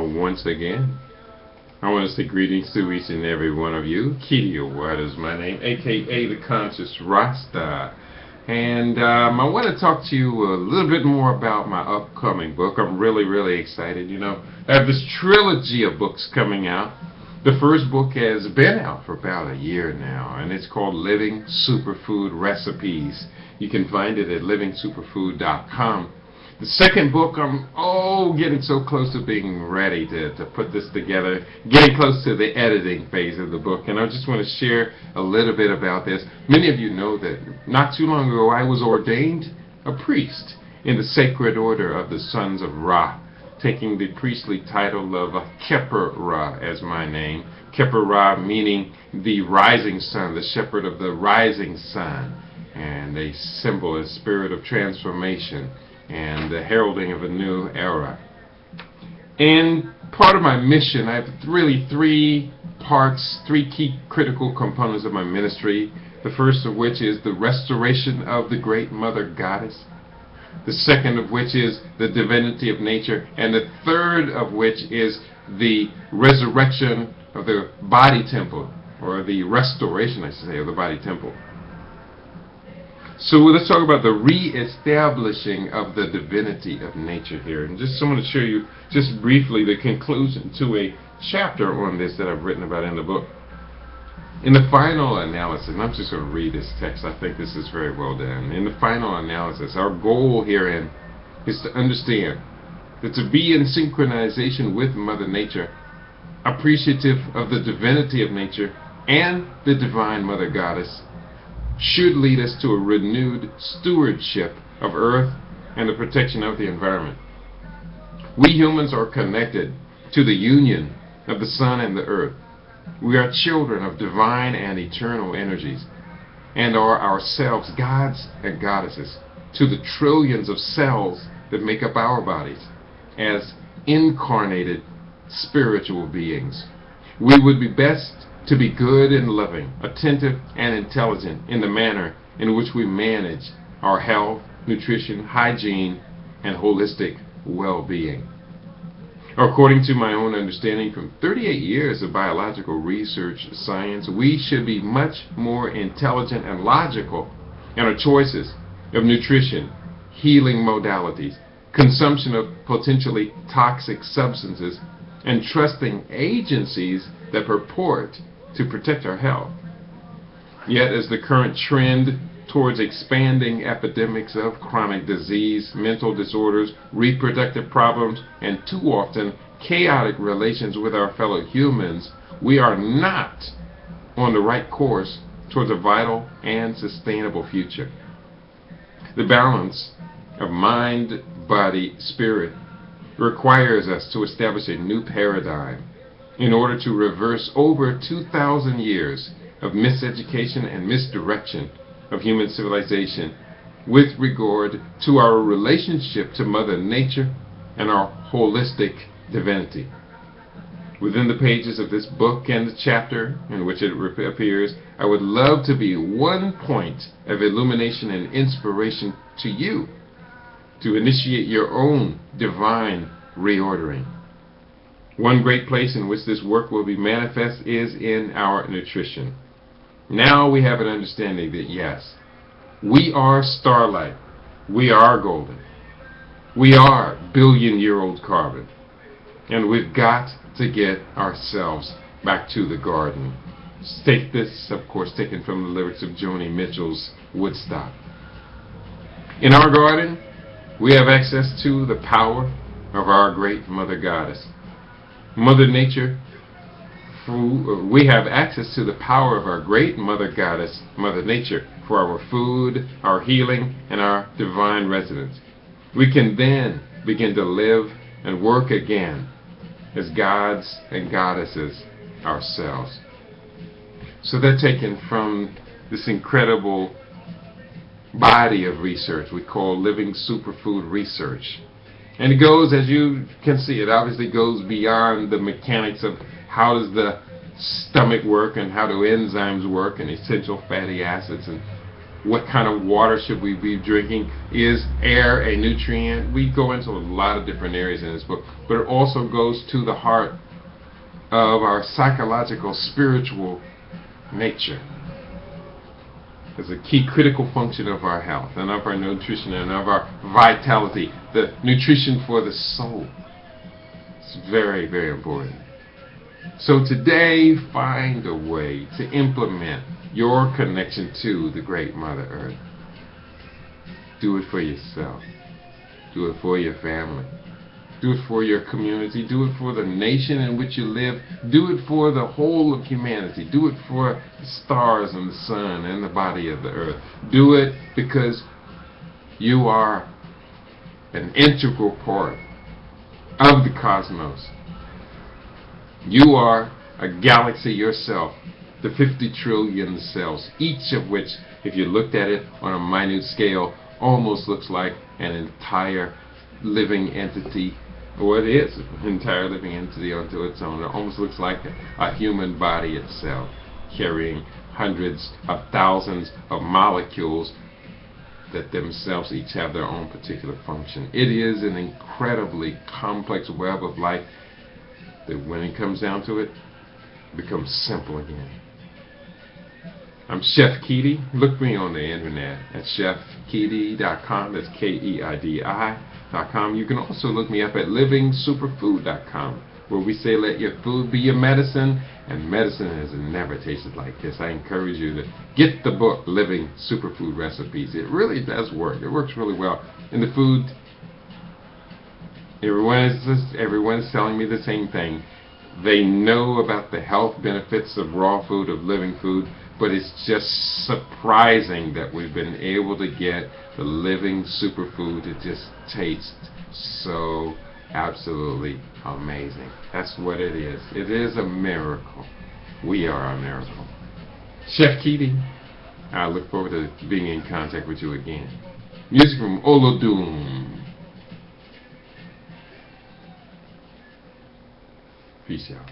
once again. I want to say greetings to each and every one of you. Kedia Watt is my name, aka the Conscious Rasta. And I want to talk to you a little bit more about my upcoming book. I'm really excited. I have this trilogy of books coming out. The first book has been out for about a year now, and it's called Living Superfood Recipes. You can find it at livingsuperfood.com. The second book, I'm getting so close to being ready to put this together, getting close to the editing phase of the book, and I just want to share a little bit about this. Many of you know that not too long ago I was ordained a priest in the Sacred Order of the Sons of Ra, taking the priestly title of Keper Ra as my name. Keper Ra meaning the rising sun, the shepherd of the rising sun, and a symbol, a spirit of transformation and the heralding of a new era. And part of my mission, I have really three parts, three key critical components of my ministry. The first of which is the restoration of the great Mother Goddess. The second of which is the divinity of nature. And the third of which is the resurrection of the body temple, or the restoration, I should say, of the body temple. So let's talk about the re-establishing of the divinity of nature here. And just I want to show you just briefly the conclusion to a chapter on this that I've written about in the book. In the final analysis, and I'm just going to read this text, I think this is very well done. In the final analysis, our goal herein is to understand that to be in synchronization with Mother Nature, appreciative of the divinity of nature and the divine Mother Goddess, should lead us to a renewed stewardship of Earth and the protection of the environment. We humans are connected to the union of the sun and the earth. We are children of divine and eternal energies, and are ourselves gods and goddesses to the trillions of cells that make up our bodies as incarnated spiritual beings. We would be best to be good and loving, attentive and intelligent in the manner in which we manage our health, nutrition, hygiene, and holistic well-being. According to my own understanding from 38 years of biological research science, we should be much more intelligent and logical in our choices of nutrition, healing modalities, consumption of potentially toxic substances, and trusting agencies that purport to protect our health. Yet as the current trend towards expanding epidemics of chronic disease, mental disorders, reproductive problems, and too often chaotic relations with our fellow humans, we are not on the right course towards a vital and sustainable future. The balance of mind, body, spirit requires us to establish a new paradigm in order to reverse over 2,000 years of miseducation and misdirection of human civilization with regard to our relationship to Mother Nature and our holistic divinity. Within the pages of this book and the chapter in which it appears, I would love to be one point of illumination and inspiration to you to initiate your own divine reordering. One great place in which this work will be manifest is in our nutrition. Now we have an understanding that yes, we are starlight, we are golden, we are billion-year-old carbon, and we've got to get ourselves back to the garden. Take this, of course, taken from the lyrics of Joni Mitchell's Woodstock. In our garden, we have access to the power of our great Mother Goddess. Mother Nature, we have access to the power of our great Mother Goddess, Mother Nature, for our food, our healing, and our divine residence. We can then begin to live and work again as gods and goddesses ourselves. So they're taken from this incredible body of research we call Living Superfood Research. And it goes, as you can see, it obviously goes beyond the mechanics of how does the stomach work and how do enzymes work and essential fatty acids and What kind of water should we be drinking? Is air a nutrient? We go into a lot of different areas in this book, but it also goes to the heart of our psychological, spiritual nature. As a key critical function of our health and of our nutrition and of our vitality, the nutrition for the soul. It's very, very important. So today, find a way to implement your connection to the great Mother Earth. Do it for yourself. Do it for your family. Do it for your community. Do it for the nation in which you live. Do it for the whole of humanity. Do it for the stars and the sun and the body of the earth. Do it because you are an integral part of the cosmos. You are a galaxy yourself, the 50 trillion cells, each of which, if you looked at it on a minute scale, almost looks like an entire living entity. Or it is an entire living entity unto its own. It almost looks like a human body itself, carrying hundreds of thousands of molecules that themselves each have their own particular function. It is an incredibly complex web of life that when it comes down to it, becomes simple again. I'm Chef Keedy. Look me on the internet at chefkeedy.com. That's KEIDI.com. You can also look me up at livingsuperfood.com, where we say let your food be your medicine, and medicine has never tasted like this. I encourage you to get the book, Living Superfood Recipes. It really does work. It works really well. In the food, everyone is telling me the same thing. They know about the health benefits of raw food, of living food, but it's just surprising that we've been able to get the living superfood to just taste so absolutely amazing. That's what it is. It is a miracle. We are a miracle. Chef Keedy, I look forward to being in contact with you again. Music from Olodum. Peace out.